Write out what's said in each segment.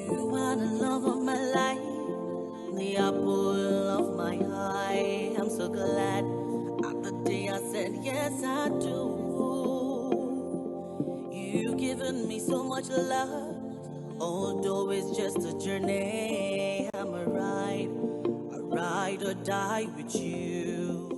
You are the love of my life, the apple of my eye. I'm so glad at the day I said yes I do. You've given me so much love, although it's just a journey. I'm a ride or die with you.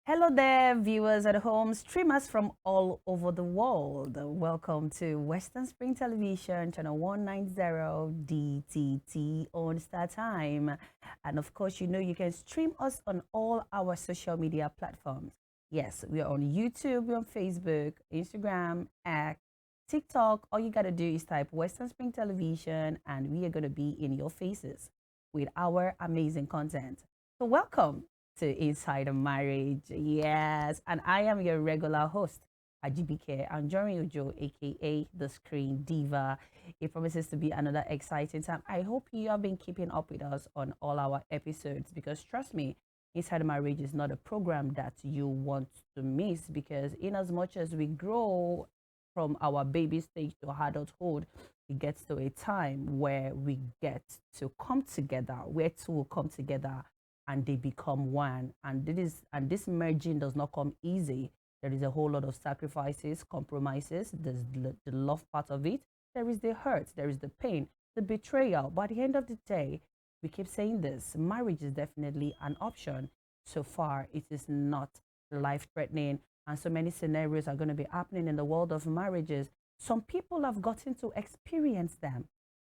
Hello there, viewers at home, streamers from all over the world. Welcome to Western Spring Television, channel 190 DTT on Star Time. And of course, you know you can stream us on all our social media platforms. Yes, we are on YouTube, we're on Facebook, Instagram, X, TikTok. All you got to do is type Western Spring Television, and we are going to be in your faces with our amazing content. So, welcome to Inside a Marriage. Yes, and I am your regular host, AJIBIKE, ANJORIN, aka the Screen Diva. It promises to be another exciting time. I hope you have been keeping up with us on all our episodes, because trust me, Inside a Marriage is not a program that you want to miss, because in as much as we grow from our baby stage to adulthood, it gets to a time where we get to come together, where two will come together and they become one. And this merging does not come easy. There is a whole lot of sacrifices, compromises. There's the love part of it. There is the hurt. There is the pain, the betrayal. But at the end of the day, we keep saying this: marriage is definitely an option. So far, it is not life-threatening, and so many scenarios are going to be happening in the world of marriages. Some people have gotten to experience them.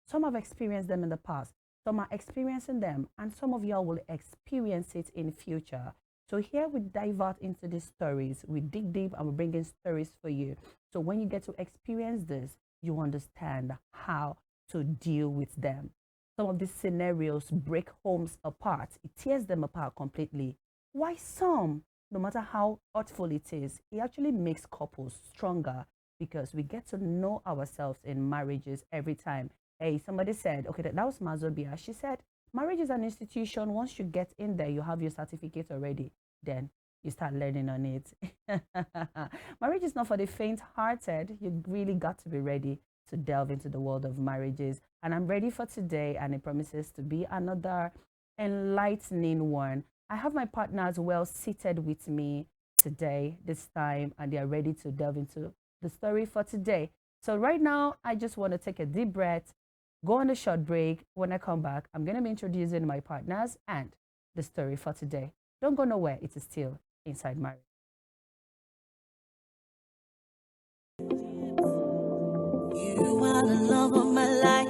Some have experienced them in the past. Some are experiencing them, and some of y'all will experience it in future. So here we divert into these stories. We dig deep and we bring in stories for you. So when you get to experience this, you understand how to deal with them. Some of these scenarios break homes apart. It tears them apart completely. Why some, no matter how hurtful it is, it actually makes couples stronger, because we get to know ourselves in marriages every time. Hey, somebody said, okay, that was Mazobia. She said, marriage is an institution. Once you get in there, you have your certificate already. Then you start learning on it. Marriage is not for the faint-hearted. You really got to be ready to delve into the world of marriages. And I'm ready for today, and it promises to be another enlightening one. I have my partners well seated with me today, this time, and they are ready to delve into the story for today. So right now, I just want to take a deep breath, go on a short break. When I come back, I'm going to be introducing my partners and the story for today. Don't go nowhere. It is still Inside Marriage. You are the love of my life,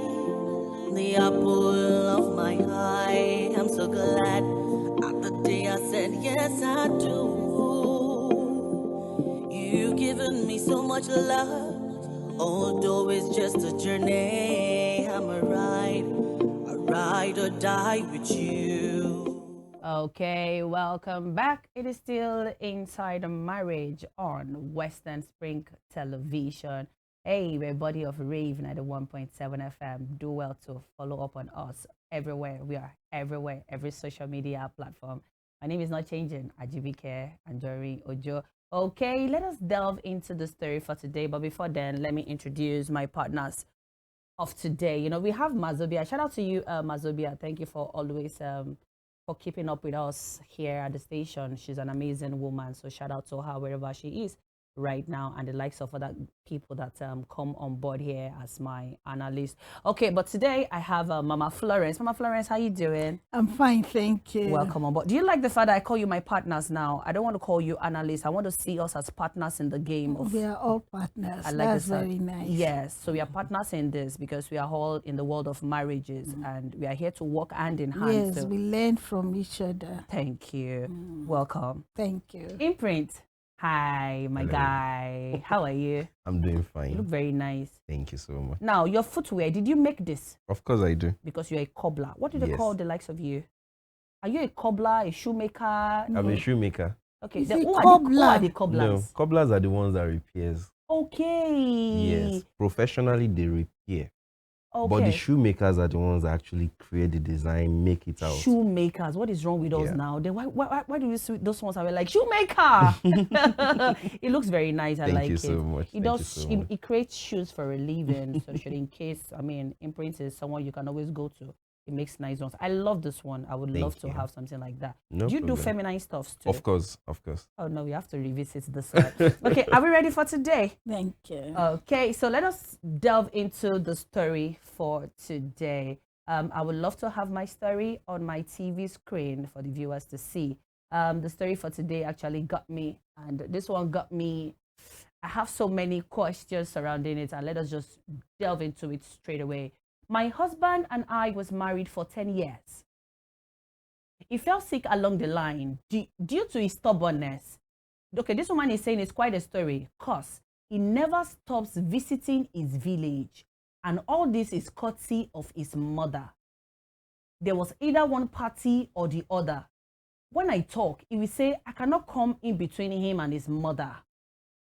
the apple of my eye. I'm so glad at the day I said yes I do. You've given me so much love, although it's just a journey. I'm a ride or die with you. Okay, welcome back. It is still Inside a Marriage on Western Spring Television. Hey, we're Body of Rave 91.7 FM. Do well to follow up on us everywhere. We are everywhere, every social media platform. My name is not changing. AJIBIKE, ANJORIN Ojo. Okay, let us delve into the story for today. But before then, let me introduce my partners of today. You know, we have Mazobia. Shout out to you, Mazobia. Thank you for always for keeping up with us here at the station. She's an amazing woman. So shout out to her wherever she is right now, and the likes of other people that come on board here as my analyst. Okay, but today I have Mama Florence. Mama Florence, how you doing? I'm fine, thank you. Welcome on board. Do you like the fact that I call you my partners now? I don't want to call you analysts. I want to see us as partners in the game. We are all partners. I like That's this very nice. Yes, so we are partners in this because we are all in the world of marriages, and we are here to work hand in hand. Yes, so we learn from each other. thank you. Welcome. Thank you. Imprint. Hi, my Hello. guy. How are you? I'm doing You fine. look very nice. Thank you so much. Now, your footwear, did you make this? Of course I do. Because you're a cobbler. What do they Yes. call the likes of you? Are you a cobbler, a shoemaker? I'm a shoemaker. Okay, Is then it who are the No, cobblers? cobblers are the ones that repairs. Okay. Yes. Professionally, they repair. Okay. But the shoemakers are the ones that actually create the design, make it out. Shoemakers, what is wrong with us Yeah. now? Then why do you see those ones are like shoemaker? It looks very nice. I Thank like you it. so much. It Thank you does. so much. It creates shoes for a living. So should in case, I mean, Imprint is someone you can always go to. It makes nice ones. I love this one. I would love to you. have something like that. No Do you do problem. feminine stuffs too? Of course, of course. Oh no, we have to revisit this one. Okay, are we ready for today? Thank you. Okay, so let us delve into the story for today. I would love to have my story on my TV screen for the viewers to see. The story for today actually got me, and this one got me. I have so many questions surrounding it, and let us just delve into it straight away. My husband and I was married for 10 years. He fell sick along the line due to his stubbornness. Okay, this woman is saying it's quite a story because he never stops visiting his village. And all this is courtesy of his mother. There was either one party or the other. When I talk, he will say, I cannot come in between him and his mother.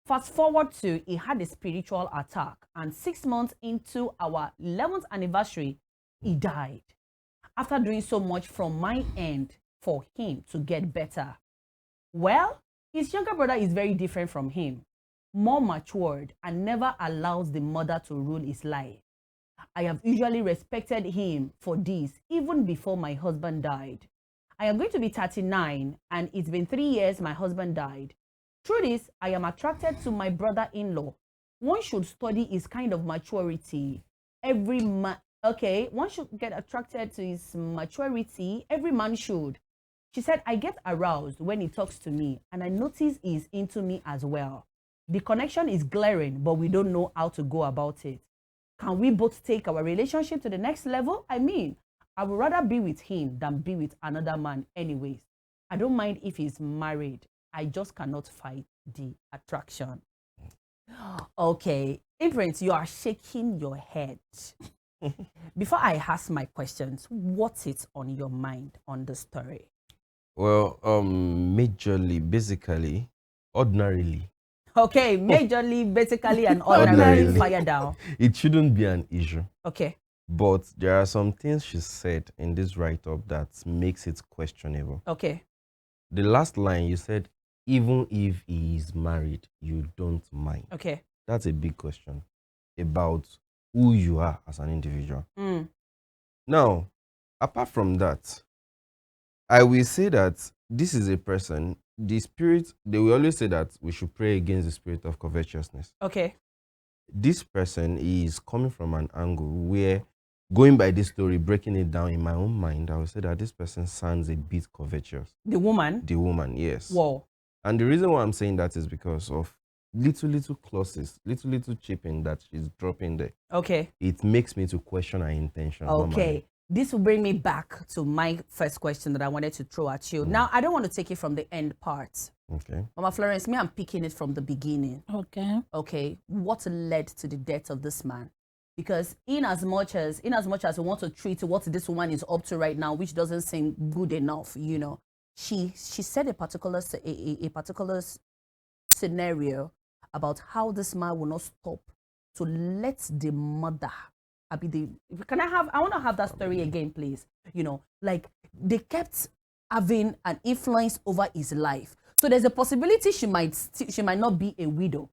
Fast forward to he had a spiritual attack, and 6 months into our 11th anniversary, he died. After doing so much from my end for him to get better. Well, his younger brother is very different from him, more matured, and never allows the mother to rule his life. I have usually respected him for this even before my husband died. I am going to be 39, and it's been 3 years my husband died. Through this, I am attracted to my brother-in-law. One should study his kind of maturity. One should get attracted to his maturity. Every man should. She said, I get aroused when he talks to me, and I notice he's into me as well. The connection is glaring, but we don't know how to go about it. Can we both take our relationship to the next level? I mean, I would rather be with him than be with another man anyways. I don't mind if he's married. I just cannot fight the attraction. Okay, Imprint, you are shaking your head. Before I ask my questions, what is on your mind on the story? Well, majorly, basically, ordinarily. Okay, majorly, basically, and ordinarily, fire down. It shouldn't be an issue. Okay. But there are some things she said in this write-up that makes it questionable. Okay. The last line you said, even if he is married, you don't mind. Okay. That's a big question about who you are as an individual. Now, apart from that, I will say that this is a person, the spirit, they will always say that we should pray against the spirit of covetousness. Okay. This person is coming from an angle where, going by this story, breaking it down in my own mind, I would say that this person sounds a bit covetous. The woman? The woman, yes. Whoa. And the reason why I'm saying that is because of little clauses, little chipping that she's dropping there. Okay. It makes me to question her intention. Okay. This will bring me back to my first question that I wanted to throw at you. Now, I don't want to take it from the end part. Okay. Mama Florence, I'm picking it from the beginning. Okay. Okay. What led to the death of this man? Because in as much as we want to treat what this woman is up to right now, which doesn't seem good enough, you know, she said a particular scenario about how this man will not stop to let the mother. I want to have that story again, please. You know, like they kept having an influence over his life. So there's a possibility she might not be a widow.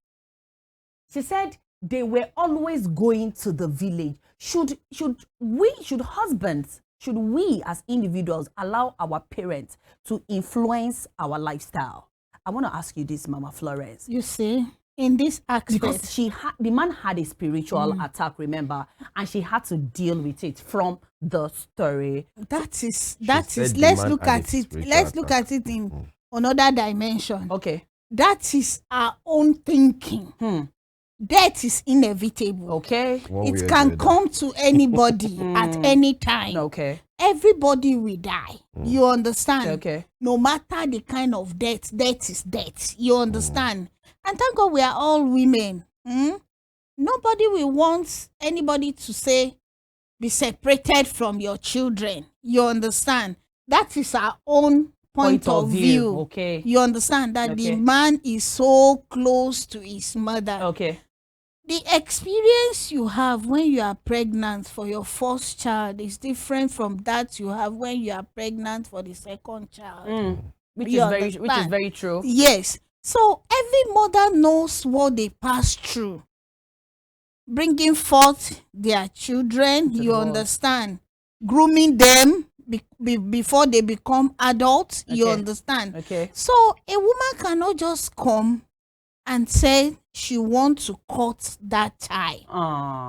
She said they were always going to the village. Should we as individuals allow our parents to influence our lifestyle? I want to ask you this, Mama Florence. You see, in this aspect, Because the man had a spiritual attack, remember, and she had to deal with it from the story. that is said the let's man look had at a it. spiritual Let's look attack. at it in another dimension. Okay. That is our own thinking. Death is inevitable. Okay. One way or It the can other. come to anybody at any time. Okay. Everybody will die. You understand? Okay. No matter the kind of death is death. You understand? And thank God we are all women. Nobody will want anybody to say, be separated from your children. You understand? That is our own point of view. Okay. You understand that Okay. the man is so close to his mother. Okay. the experience you have when you are pregnant for your first child is different from that you have when you are pregnant for the second child. Which You is understand? very true. Yes. So every mother knows what they pass through, bringing forth their children. To the You world. understand? Grooming them before they become adults. You Okay. understand? Okay. So a woman cannot just come and say she wants to cut that tie.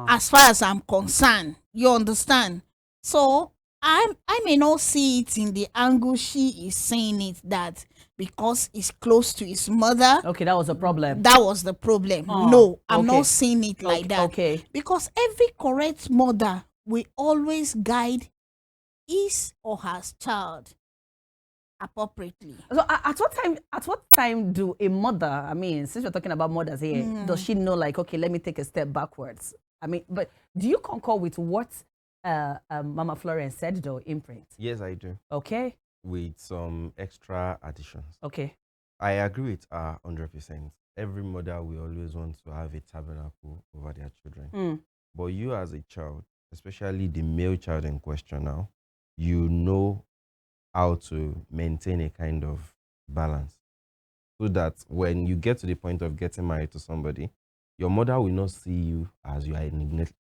As far as I'm concerned, you understand? So I may not see it in the angle she is saying it, that because it's close to his mother, Okay, that was a problem. that was the problem. Oh, No, I'm okay. not seeing it like that. Okay. Because every correct mother will always guide his or her child appropriately. So at what time do a mother, I mean, since we're talking about mothers here, does she know, like, okay, let me take a step backwards? I mean, but do you concur with what Mama Florence said, though, Imprint? Yes, I do. Okay. With some extra additions. Okay. I agree with her 100%. Every mother will always want to have a tabernacle over their children. But you as a child, especially the male child in question now, you know how to maintain a kind of balance. So that when you get to the point of getting married to somebody, your mother will not see you as you are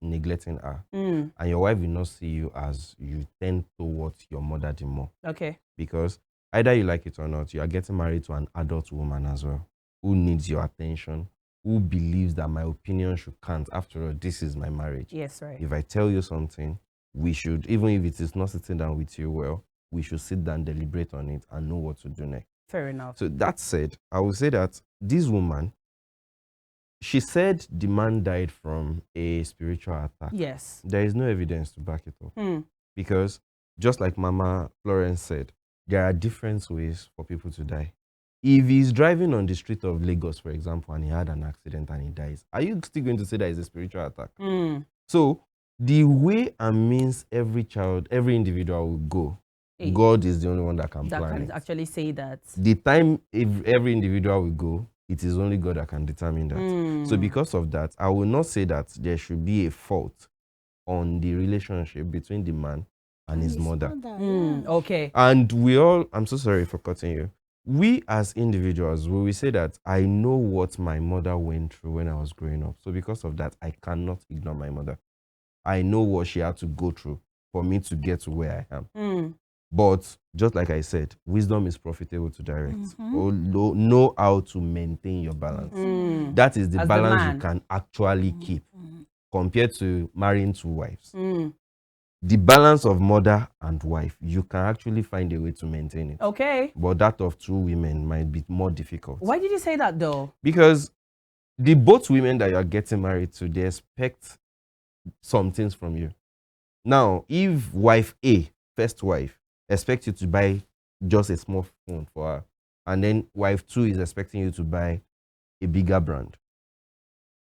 neglecting her. And your wife will not see you as you tend towards your mother the more. Okay. Because either you like it or not, you are getting married to an adult woman as well, who needs your attention, who believes that my opinion should count. After all, this is my marriage. Yes, right. If I tell you something, we should, even if it is not sitting down with you well, we should sit down, deliberate on it, and know what to do next. Fair enough. So that said, I will say that this woman, she said the man died from a spiritual attack. Yes. There is no evidence to back it up. Because just like Mama Florence said, there are different ways for people to die. If he's driving on the street of Lagos, for example, and he had an accident and he dies, are you still going to say that it's a spiritual attack? So the way and means every child, every individual will go, God is the only one that can plan it. Actually say that. The time every individual will go, it is only God that can determine that. So because of that, I will not say that there should be a fault on the relationship between the man and his mother. Okay. And we all, I'm so sorry for cutting you. We as individuals, we will say that I know what my mother went through when I was growing up. So because of that, I cannot ignore my mother. I know what she had to go through for me to get to where I am. But just like I said, wisdom is profitable to direct. Know how to maintain your balance. That is the balance you can actually keep compared to marrying two wives. The balance of mother and wife, you can actually find a way to maintain it. Okay. But that of two women might be more difficult. Why did you say that, though? Because the both women that you are getting married to, they expect some things from you. Now, if wife A, first wife, expects you to buy just a small phone for her, and then wife 2 is expecting you to buy a bigger brand,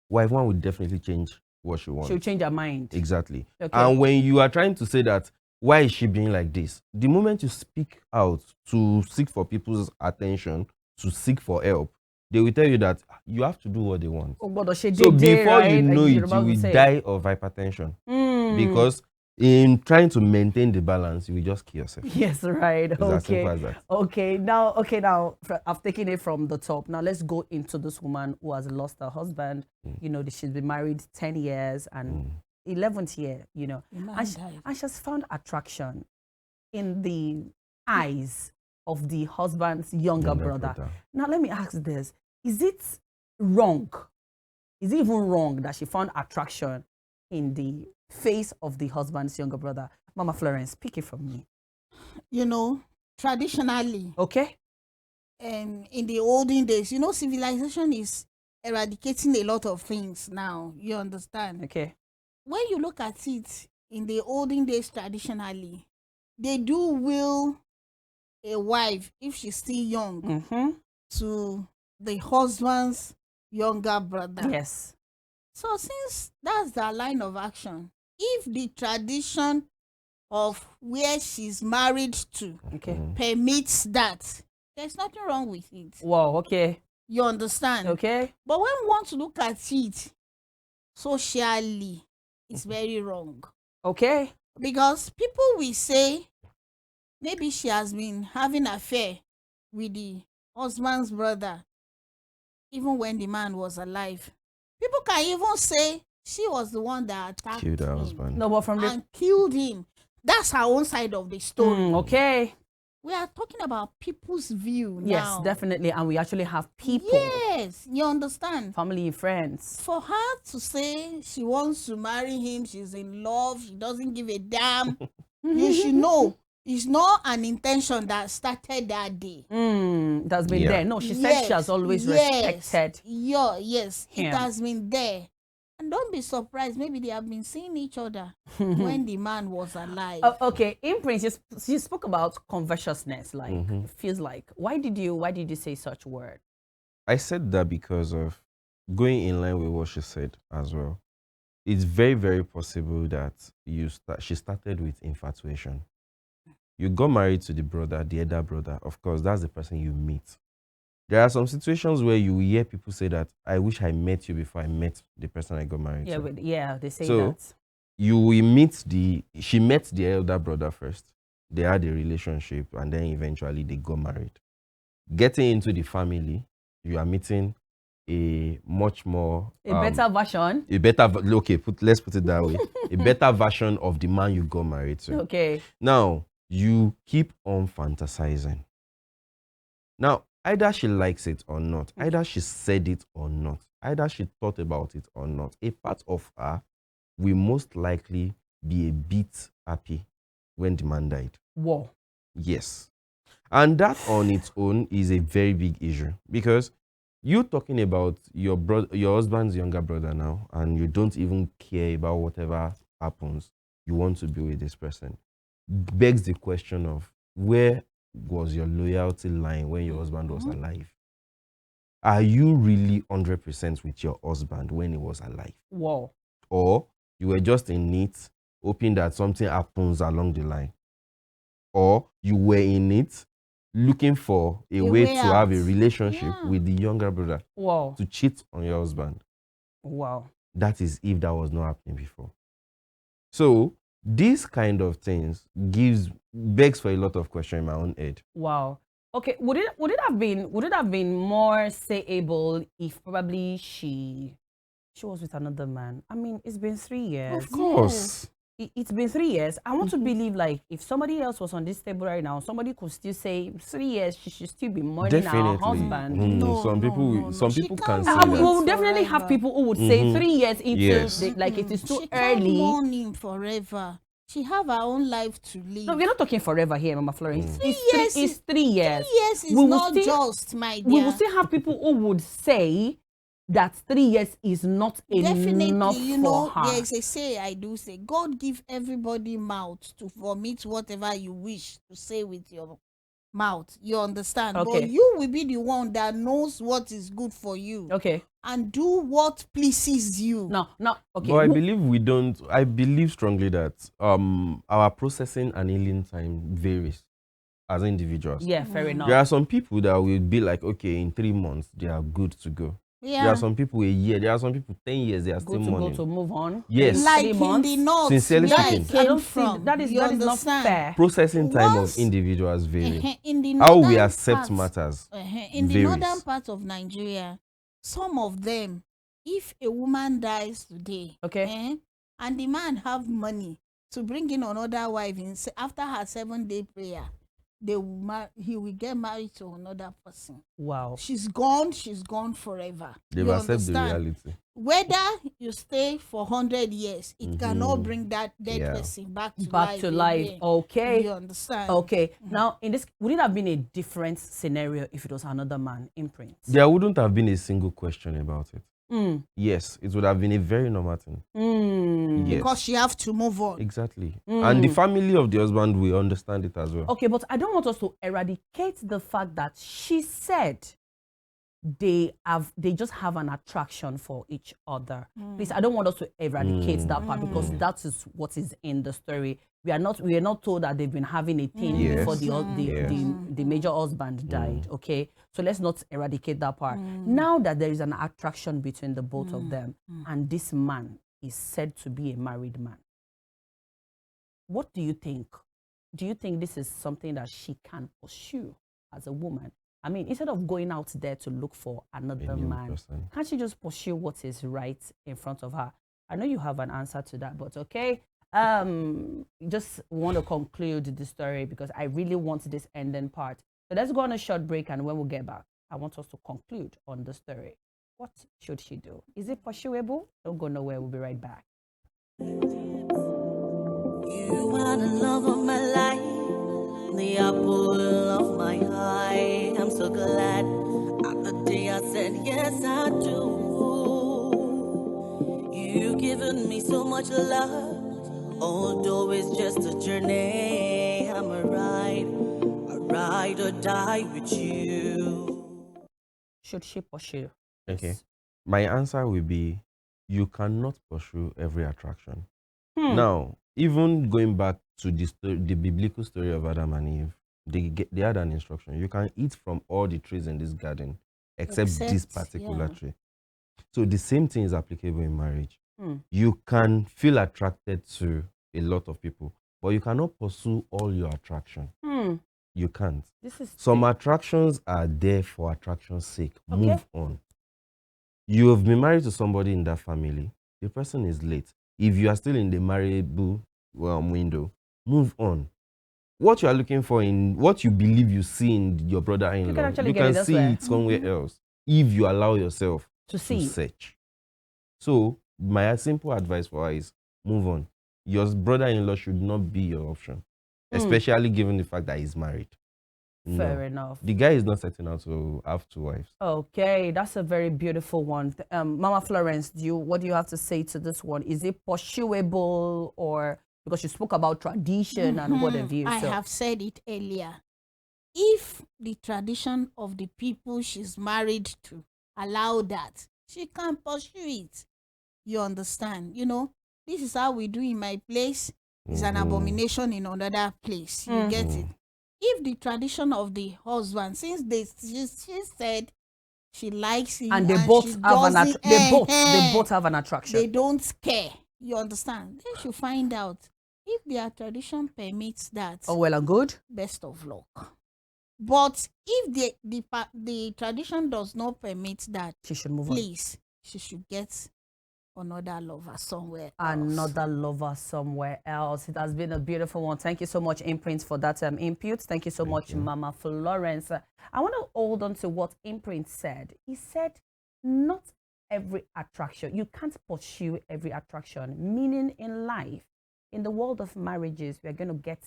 wife 1 will definitely change what she wants. She'll change her mind. Exactly. Okay. And when you are trying to say that, why is she being like this? The moment you speak out to seek for people's attention, to seek for help, they will tell you that you have to do what they want. So before you know it, you will die of hypertension. Because in trying to maintain the balance, you will just kill yourself. Yes, right. It's as simple as that. Okay, now I've taken it from the top. Now let's go into this woman who has lost her husband. You know, she's been married 10 years and 11th year, you know. And she's found attraction in the eyes of the husband's younger brother. Now let me ask this. Is it wrong? Is it even wrong that she found attraction in the face of the husband's younger brother? Mama Florence, pick it from me. You know, traditionally, okay, in the olden days, you know, civilization is eradicating a lot of things now. You understand? Okay. When you look at it in the olden days, traditionally, they do will a wife, if she's still young, to the husband's younger brother. Yes. So since that's the line of action, if the tradition of where she's married to permits that, there's nothing wrong with it. Wow, okay. You understand? Okay. But when we want to look at it socially, it's very wrong. Okay. Because people will say maybe she has been having affair with the husband's brother even when the man was alive. People can even say she was the one that attacked Killed her him husband. No, but from the and killed him. That's her own side of the story. okay. We are talking about people's view now. Yes, definitely. And we actually have people, Yes, you understand. family, friends. For her to say she wants to marry him, she's in love, she doesn't give a damn, you should know it's not an intention that started that day. That's been Yeah. there. No, she said she has always respected. Yes, him. it has been there. And don't be surprised, maybe they have been seeing each other when the man was alive. Okay, Imprint, you spoke about covetousness. Like, it feels like, why did you say such word? I said that because of going in line with what she said as well. It's very, very possible that she started with infatuation. You got married to the brother, the elder brother. Of course, that's the person you meet. There are some situations where you hear people say that, I wish I met you before I met the person I got married to. Yeah, they say So, that. She met the elder brother first. They had a relationship and then eventually they got married. Getting into the family, you are meeting a much more Better version. Let's put it that way. A better version of the man you got married to. Okay. Now, you keep on fantasizing. Now, either she likes it or not, either she said it or not, either she thought about it or not, a part of her will most likely be a bit happy when the man died. Whoa. Yes. And that on its own is a very big issue, because you talking about your husband's younger brother now, and you don't even care about whatever happens. You want to be with this person. Begs the question of, where was your loyalty lying when your husband was alive? Are you really 100% with your husband when he was alive? Whoa. Or you were just in it, hoping that something happens along the line? Or you were in it, looking for a way to have a relationship with the younger brother, Wow, to cheat on your husband? wow. That is if that was not happening before. So these kind of things begs for a lot of questions in my own head. Wow. Okay, would it have been more sayable if probably she was with another man? I mean, it's been 3 years. Of course. It's been 3 years. I want to believe, like, if somebody else was on this table right now, somebody could still say 3 years she should still be mourning her husband. Some people can say And we that. will definitely have people who would say 3 years into Yes. like it is too she early. can't mourn him forever. She have her own life to live. No, we're not talking forever here, Mama Florence. years It's 3 years. 3 years is We will not still- just, my dear. We will still have people who would say that 3 years is not Definitely, enough you for know, her. there is a say I do say, God give everybody mouth to vomit whatever you wish to say with your mouth. You understand? Okay. But you will be the one that knows what is good for you Okay. and do what pleases you. Now, okay. But I believe strongly that our processing and healing time varies as individuals. Yeah, fair enough. There are some people that will be like, okay, in 3 months they are good to go. Yeah. There are some people a year. There are some people 10 years. They are still Go mourning. to move on. Yes. In Like 3 in months. the north, Sincerely where I speaking. came I don't see from. that is You not understand? fair. Processing time Once- of individuals vary. In the How we northern accept part- matters in the varies. northern part of Nigeria, some of them, if a woman dies today, Okay. and the man have money to bring in another wife after her 7-day prayer, he will get married to another person. Wow. She's gone forever. They've You accepted the understand? reality. Whether you stay for 100 years, it cannot bring that dead Yeah. person back to Back life. to life. again. Okay. You understand? Okay. Now, in this, would it have been a different scenario if it was another man? Imprint. There wouldn't have been a single question about it. Mm. Yes, it would have been a very normal thing. Mm. Yes. Because she have to move on. Exactly. And the family of the husband will understand it as well. Okay, but I don't want us to eradicate the fact that she said they just have an attraction for each other. Please, I don't want us to eradicate that part, because that is what is in the story. We are not told that they've been having a thing before the major husband died. Okay, so let's not eradicate that part. Now that there is an attraction between the both of them, and this man is said to be a married man, what do you think? Do you think this is something that she can pursue as a woman? I mean, instead of going out there to look for another man, can't she just pursue what is right in front of her? I know you have an answer to that, but okay. Just want to conclude the story because I really want this ending part. So let's go on a short break, and when we get back, I want us to conclude on the story. What should she do? Is it pursuable? Don't go nowhere. We'll be right back. You are the love of my life, the apple of my eye. I'm so glad at the day I said yes I do. You've given me so much love, although it's just a journey. I'm a ride or die with you. Should she pursue? Okay. My answer will be, you cannot pursue every attraction. Now, even going back to the biblical story of Adam and Eve, they had an instruction. You can eat from all the trees in this garden except this particular tree. So the same thing is applicable in marriage. You can feel attracted to a lot of people, but you cannot pursue all your attraction. You can't. Some attractions are there for attraction's sake. Move on. You have been married to somebody in that family. The person is late. If you are still in the marriable window, move on. What you are looking for in what you believe you see in your brother-in-law, you can see it somewhere else if you allow yourself to search. So my simple advice for her is move on. Your brother-in-law should not be your option, especially given the fact that he's married. Fair enough. The guy is not setting out to have 2 wives. Okay, that's a very beautiful one. Mama Florence, what do you have to say to this one? Is it pursuable, or because you spoke about tradition and what have you? I have said it earlier. If the tradition of the people she's married to allow that, she can pursue it. You understand? You know, this is how we do in my place. It's an abomination in another place. You get it? If the tradition of the husband, since she said she likes him and they both have an attraction, they don't care. You understand? They should find out if their tradition permits that. Oh, well and good. Best of luck. But if the tradition does not permit that, she should move on. Please, she should get another lover somewhere else. Another lover somewhere else. It has been a beautiful one. Thank you so much, Imprint, for that input. Thank you so much, Mama Florence. I want to hold on to what Imprint said. He said, not every attraction. You can't pursue every attraction. Meaning in life, in the world of marriages, we are going to get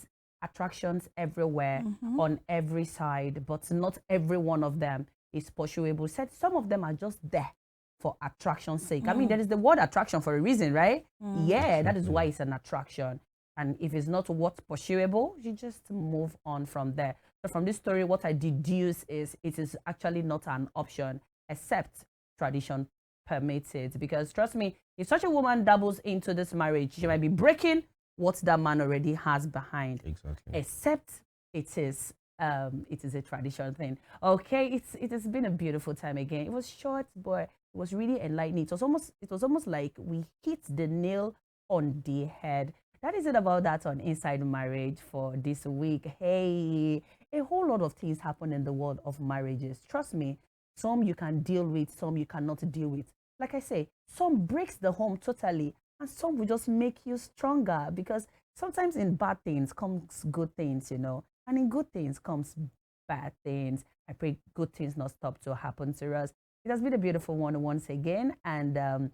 attractions everywhere, on every side, but not every one of them is pursuable. He said some of them are just there for attraction's sake. I mean, there is the word attraction for a reason, right? Yeah, that is why it's an attraction. And if it's not what's pursuable, you just move on from there. So from this story, what I deduce is it is actually not an option, except tradition permits it. Because trust me, if such a woman dabbles into this marriage, she might be breaking what that man already has behind. Exactly. Except it is a tradition thing. Okay, it has been a beautiful time again. It was short, but it was really enlightening. It was almost like we hit the nail on the head. That is it about that on Inside Marriage for this week. Hey, a whole lot of things happen in the world of marriages. Trust me, some you can deal with, some you cannot deal with. Like I say, some breaks the home totally, and some will just make you stronger, because sometimes in bad things comes good things, you know, and in good things comes bad things. I pray good things not stop to happen to us. It has been a beautiful one once again, and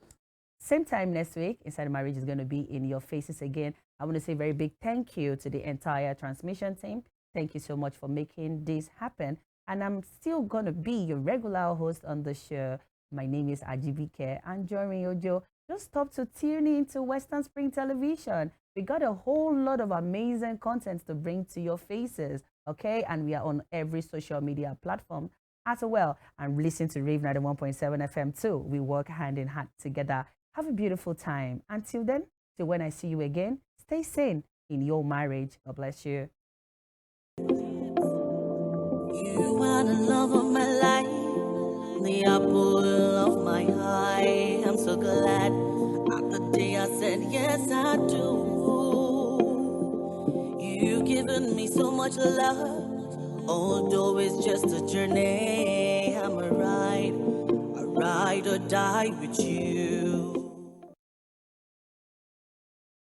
same time next week, Inside Marriage is going to be in your faces again. I want to say a very big thank you to the entire transmission team. Thank you so much for making this happen. And I'm still going to be your regular host on the show. My name is AJIBIKE, ANJORIN. Just stop to tune in to Western Spring Television. We got a whole lot of amazing content to bring to your faces, okay? And we are on every social media platform. as well. And listen to Rave 91.7 FM too. We work hand in hand together. Have a beautiful time. Until then, till when I see you again, stay sane in your marriage. God bless you. You are the love of my life, the apple of my eye. I'm so glad at the day I said yes, I do. You've given me so much love, although it's just a journey. I'm a ride or die with you.